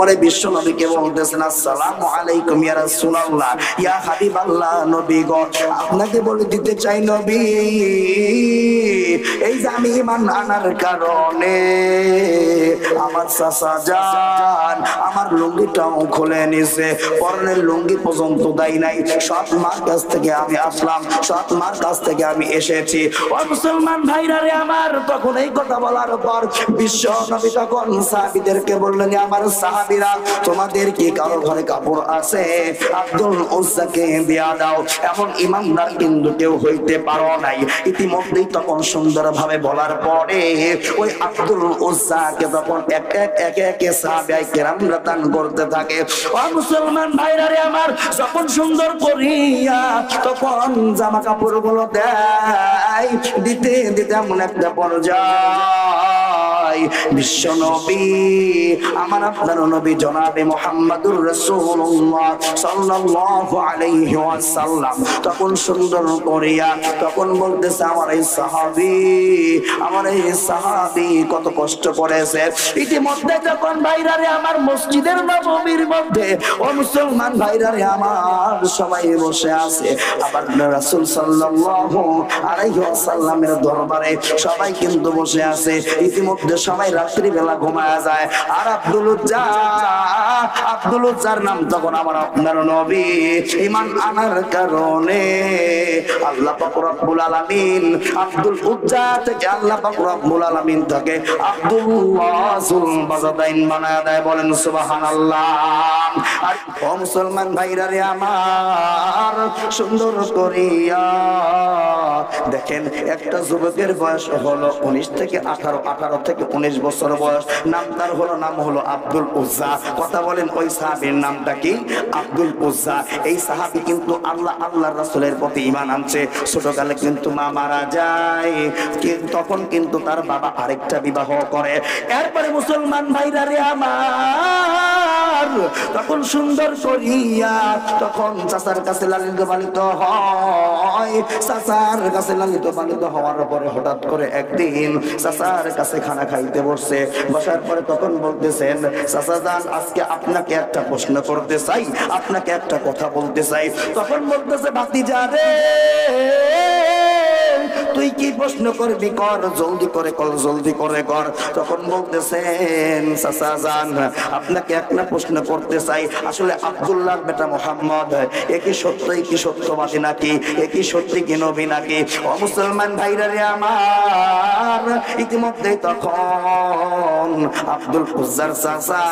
এরপরে বিশ্ব নবীকে বলতেছেন আসসালামু আলাইকুম ইয়া রাসূলুল্লাহ, ইয়া হাবিবাল্লাহ, নবী গো আপনাকে বলে দিতে চাই নবী, এই যে আমি ঈমান আনার কারণে আমার চাচা জান আমার লুঙ্গিটাও খুলে নিছে, পরনের লুঙ্গি পর্যন্ত দেয় নাই। সৎ মার কাছ থেকে আমি আসলাম, সৎ মার কাছ থেকে আমি এসেছি। ও মুসলমান ভাইরা রে আমার, তখন এই কথা বলার পর বিশ্ব নবী তখন সাহাবীদেরকে বললেন, আমার সাহাবীরা তোমাদের কি কারো ঘরে কাপড় আছে? আব্দুল উজ্জাকে দিয়া দাও। এমন ইমানদার কিন্তু কেউ হইতে পারো নাই। ইতিমধ্যেই তখন সুন্দরভাবে বলার পরে ওই আব্দুল উজ্জাকে তখন একে সাহাবায়ে কেরামরা দান করতে থাকে। ও মুসলমান ভাইরা রে আমার, যখন সুন্দর করিয়া তখন জামা কাপড় গুলো দেয়, দিতে দিতে এমন একটা পর্যায় বিশ্ব নবী আমার আপনার নবী জনাবে মুহাম্মদুর রাসূলুল্লাহ সাল্লাল্লাহু আলাইহি ওয়াসাল্লাম তখন সুন্দর করিয়া তখন বলতেছে, আমার এই সাহাবী কত কষ্ট করেছে। ইতিমধ্যে যখন ভাইরা রে আমার মসজিদের নববীর মধ্যে, ও মুসলমান ভাইরা রে আমার, সবাই বসে আছে। আবার রাসূল সাল্লাল্লাহু আলাইহি ওয়াসাল্লামের দরবারে সবাই কিন্তু বসে আছে। ইতিমধ্যে সবাই রাত্রি বেলা ঘুমায়া যায়। আর আব্দুল উজ্জার নাম তখন আমার আপনার নবী ঈমান আনার কারণে আল্লাহ পাক রব্বুল আলামিন আব্দুল উজ্জা থেকে আল্লাহ পাক রব্বুল আলামিন তাকে আব্দুল্লাহ যুল বাজাদাইন বানায়া দেয়। বলেন সুবহানাল্লাহ। আর ও মুসলমান ভাইরা রে আমার, সুন্দর করিয়া দেখেন একটা যুবকের বয়স হলো 19 থেকে 18 থেকে 19 বছর বয়স। নাম হলো আব্দুল উজ্জা। কথা বলেন ওই সাহাবীর নামটা কি? আব্দুল উজ্জা। এই সাহাবী কিন্তু আল্লাহর রাসূলের প্রতি ঈমান আনছে। ছোটকালে কিন্তু মা মারা যায়, তখন কিন্তু তার বাবা আরেকটা বিবাহ করে। এরপরে মুসলমান ভাইরা রে আমার, তখন সুন্দর করিয়া তখন চাচার কাছে লালিত পালিত হয়। চাচার কাছে লালিত পালিত হওয়ার পরে হঠাৎ করে একদিন চাচার কাছে খানা খাইতে বসছে। বসার পরে তখন বলতেছেন, চাচা জান আজকে আপনাকে একটা প্রশ্ন করতে চাই, আপনাকে একটা কথা বলতে চাই। তখন বলতেছে, ভাতিজা রে তুই কি প্রশ্ন করবি কর, জলদি করে কর। তখন বলতেছেন, চাচা জান আপনাকে একটা প্রশ্ন করতে চাই, আসলে আব্দুল্লাহর বেটা মুহাম্মদ একই সত্যবাদী নাকি, একই সত্যি কি নবী নাকি? ও মুসলমান ভাইরা রে আমার, ইতিমধ্যে তখন আব্দুল উজ্জার চাচা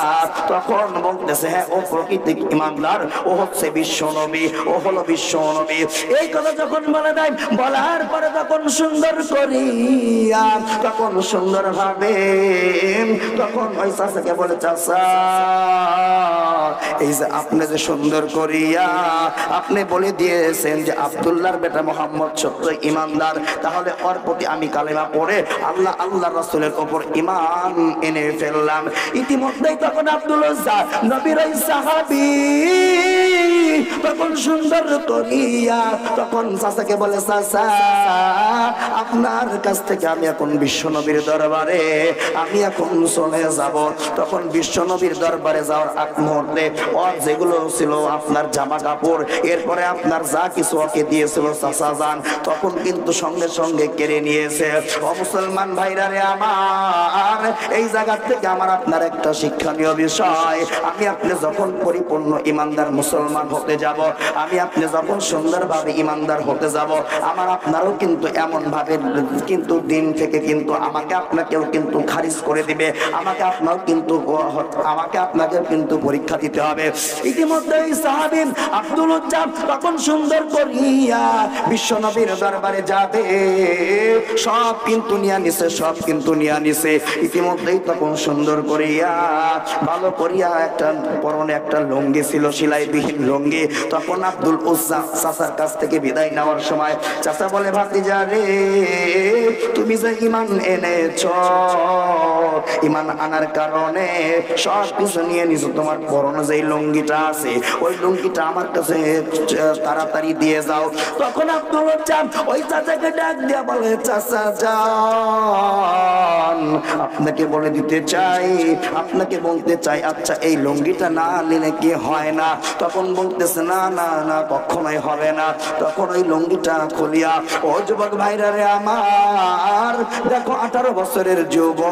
তখন বলতেছে, হ্যাঁ ও প্রকৃতিক ইমানদার, ও হচ্ছে বিশ্ব নবী, ও হলো বিশ্ব নবী। এই কথা যখন বলে দেয়, বলার পরে তখন সুন্দর করিয়া তখন সুন্দর ভাবে তখন ওই চাচাকে বলে, চাচা এই যে আপনি যে সুন্দর করিয়া আপনি বলে দিয়েছেন যে আব্দুল্লাহর বেটা মুহাম্মদ সত্য ইমানদার, তাহলে ওর প্রতি আমি কালেমা পড়ে আল্লাহর রাসূলের উপর ঈমান এনে ফেললাম। ইতিমধ্যেই তখন আব্দুল উজ্জা নবীর ওই সাহাবী তখন সুন্দর করিয়া তখন চাচাকে বলে, চাচা আপনার কাছ থেকে আমি এখন বিশ্ব নবীর দরবারে আমি এখন চলে যাব। তখন বিশ্ব নবীর দরবারে যাওয়ার আগ মুহূর্তে ওর যেগুলো ছিল আপনার জামা কাপড়, এরপরে আপনার যা কিছু ওকে দিয়েছিল চাচা জান, তখন কিন্তু সঙ্গে সঙ্গে কেড়ে নিয়েছে। ও মুসলমান ভাইরা রে আমার, এই জায়গা থেকে আমার আপনার একটা শিক্ষণীয় বিষয়, আমি আপনি যখন পরিপূর্ণ ইমানদার মুসলমান হতে যাব, আমি আপনি যখন সুন্দরভাবে ইমানদার হতে যাব, আমার আপনারও কিন্তু এমন ভাবে কিন্তু দিন থেকে কিন্তু আমাকে আপনাকেও কিন্তু খারিজ করে দিবে, আমাকে আপনাকে কিন্তু পরীক্ষা দিতে হবে। ইতিমধ্যে এই সাহাবী আব্দুল উজ্জা তখন সুন্দর করিয়া বিশ্ব নবীর দরবারে যাবে, সব কিন্তু নিয়ে নিছে। ইতিমধ্যেই তখন সুন্দর করিয়া ভালো করিয়া একটা পরনে একটা লুঙ্গি ছিল, সেলাইবিহীন লুঙ্গি লুঙ্গি। তখন আব্দুল উজ্জা চাচার কাছ থেকে বিদায় নেওয়ার সময় চাচা বলে, ভাতিজা রে, তুমি যে ঈমান এনেছ, ঈমান আনার কারণে সব কিছু নিয়ে নিছো, তোমার পরনে যে লুঙ্গিটা আছে ওই লুঙ্গিটা আমার কাছে তাড়াতাড়ি দিয়ে যাও। তখন আব্দুল উজ্জা ওই চাচাকে ডাক দিয়া বলে, চাচা যান, আপনাকে বলে দিতে চাই, আপনাকে বলতে চাই, আচ্ছা এই লুঙ্গিটা না নিলে কি হয় না? তখন বলতেছে, না না না, কখনোই হবে না। তখন ওই লুঙ্গিটা খুলিয়া, ও যুবক ভাইরা রে আমার, দেখো 18 বছরের যুবক,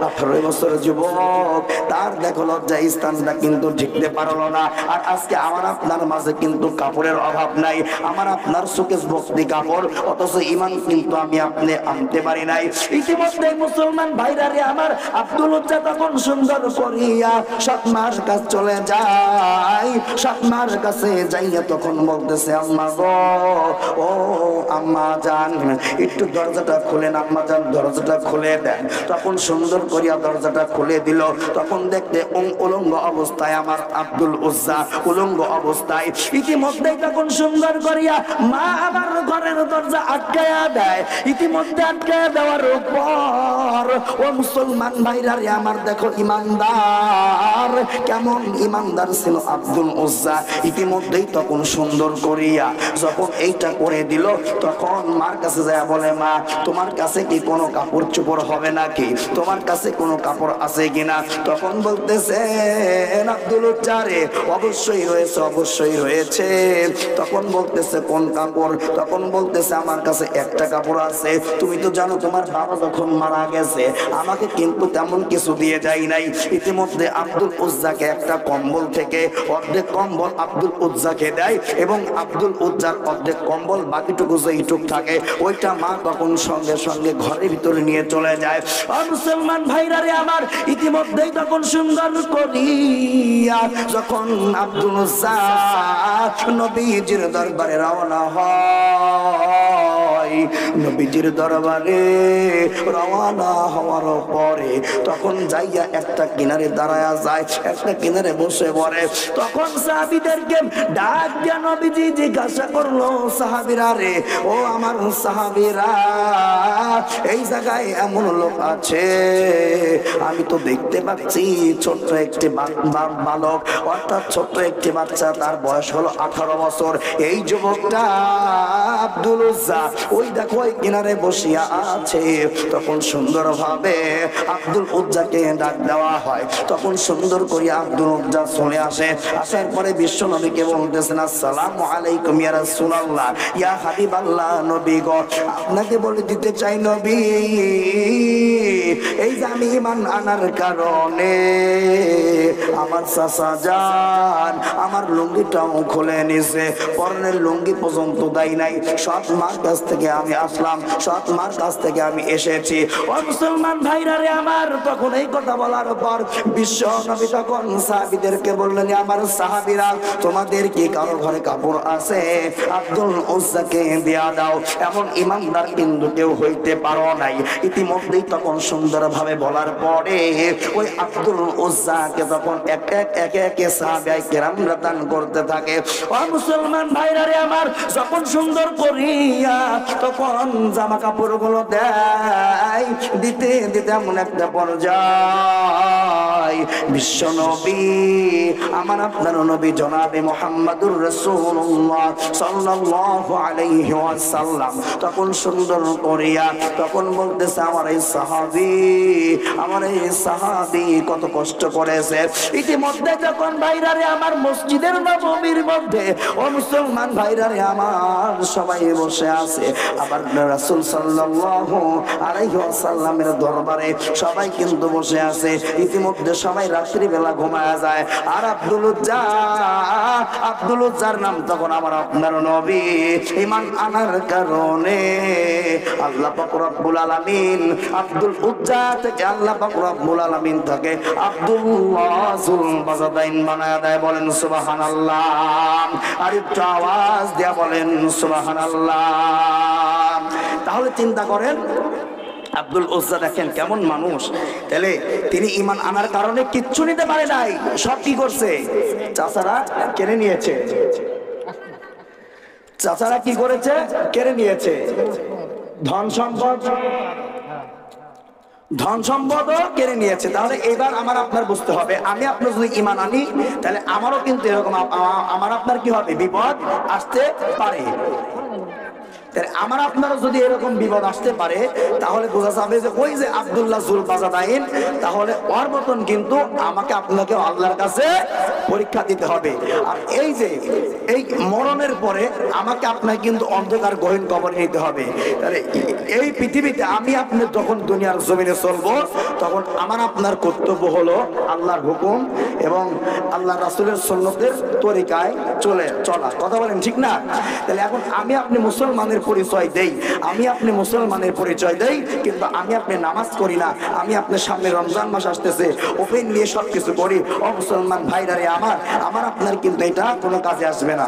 18 বছরের যুবক, তার দেখো লজ্জা স্থানটা কিন্তু ঢেকতে পারলো না। আর আজকে আমার আপনার মাঝে কিন্তু কাপড়ের অভাব নাই, আমার আপনার সুকেশ ভক্তি কাপড়, অথচ ঈমান কিন্তু আমি আপনি আনতে পারি নাই। ইতিমধ্যে মুসলমান ভাইরা রে আমার, আব্দুল উজ্জা তখন সুন্দর করিয়া সৎমার কাছে চলে যায়। সৎমার কাছে যাইয়া তখন বলতেছে, আম্মা গো, ও আম্মা জান, একটু দরজাটা খুলেন, আম্মা জান দরজাটা খুলে দেন। তখন সুন্দর করিয়া দরজাটা খুলে দিল। তখন দেখতে উলঙ্গ অবস্থায় আমার আব্দুল উজ্জা, উলঙ্গ অবস্থায়। ইতিমধ্যেই তখন সুন্দর করিয়া মা আমার ঘরের দরজা আটকায়া দেয়। ইতিমধ্যে আটকায়া দেওয়ার পর, ও মুসলমান ভাইরা রে আমার, দেখো ইমানদার, কেমন ইমানদার ছিল আব্দুল উজ্জা। ইতিমধ্যেই তখন সুন্দর করিয়া যখন এইটা করে দিল, তখন মার কাছে যায় বলে, মা তোমার কাছে কি কোনো কাপড় চোপড় হবে নাকি, তোমার কাছে কোনো কাপড় আছে কিনা? তখন বলতেছে, আব্দুল উজ্জা রে, অবশ্যই রয়েছে, অবশ্যই রয়েছে। তখন বলতেছে, কোন কাপড়? তখন বলতেছে, আমার কাছে একটা কাপড় আছে, তুমি তো জানো তোমার বাবা যখন মারা গেছে আমাকে কিন্তু তেমন কিছু দিয়ে যায় নাই। ইতিমধ্যে আব্দুল উজ্জাকে একটা কম্বল থেকে অর্ধেক কম্বল আব্দুল উজ্জাকে দেয়, এবং আব্দুল উজ্জার অর্ধেক কম্বল, বাকিটুকু যেইটুক থাকে ওইটা মা তখন সঙ্গে সঙ্গে ঘরের ভিতরে নিয়ে চলে যায়। মুসলমান ভাইরা রে আমার, ইতিমধ্যেই তখন সুন্দর করিয়া যখন আব্দুল উজ্জা নবীজির দরবারে রওনা হয়, নবীজির দরবারে রওনা হওয়ার পরে তখন যাইয়া একটা কিনারে দাঁড়ায়া যায়, একটা কিনারে বসে পড়ে। তখন সাহাবীদেরকে ডাক দিয়া নবীজি জিজ্ঞাসা করলো, সাহাবীরা রে, ও আমার সাহাবীরা, এই জায়গায় এমন লোক আছে, আমি তো দেখতে পাচ্ছি ছোট্ট একটি বালক, অর্থাৎ ছোট্ট একটি বাচ্চা, তার বয়স হলো 18 বছর। এই যুবকটা আব্দুল উজ্জা ওই দেখো ওই কিনারে বসিয়া আছে। তখন সুন্দর ভাবে আব্দুল উজ্জাকে ডাক দেওয়া হয়। তখন সুন্দর করে আব্দুল উজ্জা চলে আসে। আসার পরে বিশ্ব নবীকে বলতেছেন, আসসালামু আলাইকুম ইয়া রাসূলুল্লাহ, ইয়া হাবিবাল্লাহ, নবী গো, আপনাকে বলে দিতে চাই নবী, এই যে আমি ঈমান আনার কারণে আমার চাচা জান আমার লুঙ্গিটাও খুলে নিছে, পরনের লুঙ্গি পর্যন্ত দেয় নাই। সৎ মার কাছ থেকে আমি আসলাম, সৎ মার কাছ থেকে আমি এসেছি। ও মুসলমান ভাইরা রে আমার, তখন এই কথা বলার পর বিশ্ব নবী তখন সাহাবীদেরকে বললেন, আমার সাহাবীরা, তোমাদের কি কারো ঘরে কাপড় আছে? আব্দুল উজ্জাকে দেয়া দাও। এমন ইমানদার কিন্তু কেউ হইতে পারো নাই। ইতিমধ্যেই তখন সুন্দরভাবে বলার পরে ওই আব্দুল উজ্জাকে তখন একে সাহাবায়ে কেরামরা দান করতে থাকে। ও মুসলমান ভাইরা রে আমার, যখন সুন্দর করিয়া তখন জামা কাপড় গুলো দেয়, দিতে দিতে এমন একটা পর্যায় বিশ্ব নবী, আমার আপনার নবী জনাবে মুহাম্মাদুর রাসূলুল্লাহ সাল্লাল্লাহু আলাইহি ওয়াসাল্লাম তখন সুন্দর করিয়া তখন বলতেছে, আমার এই সাহাবী কত কষ্ট করেছে। ইতিমধ্যে যখন ভাইরা রে আমার মসজিদের নববীর মধ্যে, ও মুসলমান ভাইরা রে আমার, সবাই বসে আছে। আবার রাসূল সাল্লাল্লাহু আলাইহি ওয়াসাল্লামের দরবারে সবাই কিন্তু বসে আছে। ইতিমধ্যে সবাই রাত্রি বেলা ঘুমায়া যায়। আর আব্দুল উজ্জার নাম তখন আমার আপনার নবী ঈমান আনার কারণে আল্লাহ পাক রব্বুল আলামিন আব্দুল উজ্জা থেকে আল্লাহ পাক রব্বুল আলামিন তাকে আব্দুল্লাহ যুল বাজাদাইন বানায়া দেয়। বলেন সুবহানাল্লাহ। আর একটু আওয়াজ দিয়া বলেন সুবহানাল্লাহ। তাহলে চিন্তা করেন, আব্দুল উজ্জা দেখেন কেমন মানুষ, তাহলে তিনি ঈমান আনার কারণে কিচ্ছু নিতে পারে নাই, সব কি করছে? চাচারা কেড়ে নিয়েছে। চাচারা কি করেছে? কেড়ে নিয়েছে। ধন সম্পদও কেড়ে নিয়েছে। তাহলে এবার আমার আপনার বুঝতে হবে, আমি আপনার যদি ঈমান আনি তাহলে আমারও কিন্তু এরকম আমার আপনার কি হবে? বিপদ আসতে পারে। আমার আপনারও যদি এরকম বিপদ আসতে পারে তাহলে বোঝা যাবে যে ওই যে আব্দুল্লাহ জুল বাজাদাইন, তাহলে ওর মতন কিন্তু আমাকে আপনাকে আল্লাহর কাছে পরীক্ষা দিতে হবে। আর এই যে এই মরণের পরে আমাকে আপনাকে কিন্তু অন্ধকার গহীন কবরে নিতে হবে। তাহলে এই পৃথিবীতে আমি আপনি যখন দুনিয়ার জমিনে চলবো তখন আমার আপনার কর্তব্য হলো আল্লাহর হুকুম এবং আল্লাহ রাসূলের সুন্নতের তরিকায় চলা। কথা বলেন ঠিক না? তাহলে এখন আমি আপনি মুসলমানের পরিচয় দেই, আমি আপনি মুসলমানের পরিচয় দেই, কিন্তু আমি আপনি নামাজ করি না। আমি আপনার সামনে রমজান মাস আসতেছে, ওপেন নিয়ে সবকিছু করি। ও মুসলমান ভাইরা রে আমার আপনার কিন্তু এটা কোনো কাজে আসবে না।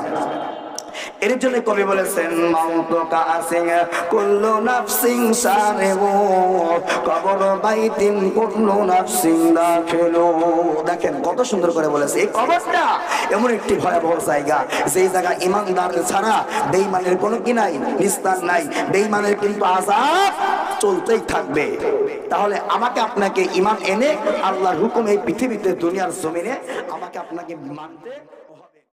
এর জন্য কবি বলেছেন মাউতুকা আসিং কুল্লু নাফসিন সারেবু কবর বাইতিন কুল্লু নাফসিন দাখিলু। দেখেন কত সুন্দর করে বলেছে। এই কবরটা এমন একটি ভয়াবহ জায়গা, যেই জায়গায় ঈমানদার ছাড়া বেঈমানের কোনো কি নাই, নিস্তার নাই। বেঈমানের কিন্তু আযাব চলতেই থাকবে। তাহলে আমাকে আপনাকে ঈমান এনে আল্লাহর হুকুম এই পৃথিবীতে দুনিয়ার জমিনে আমাকে আপনাকে মানতে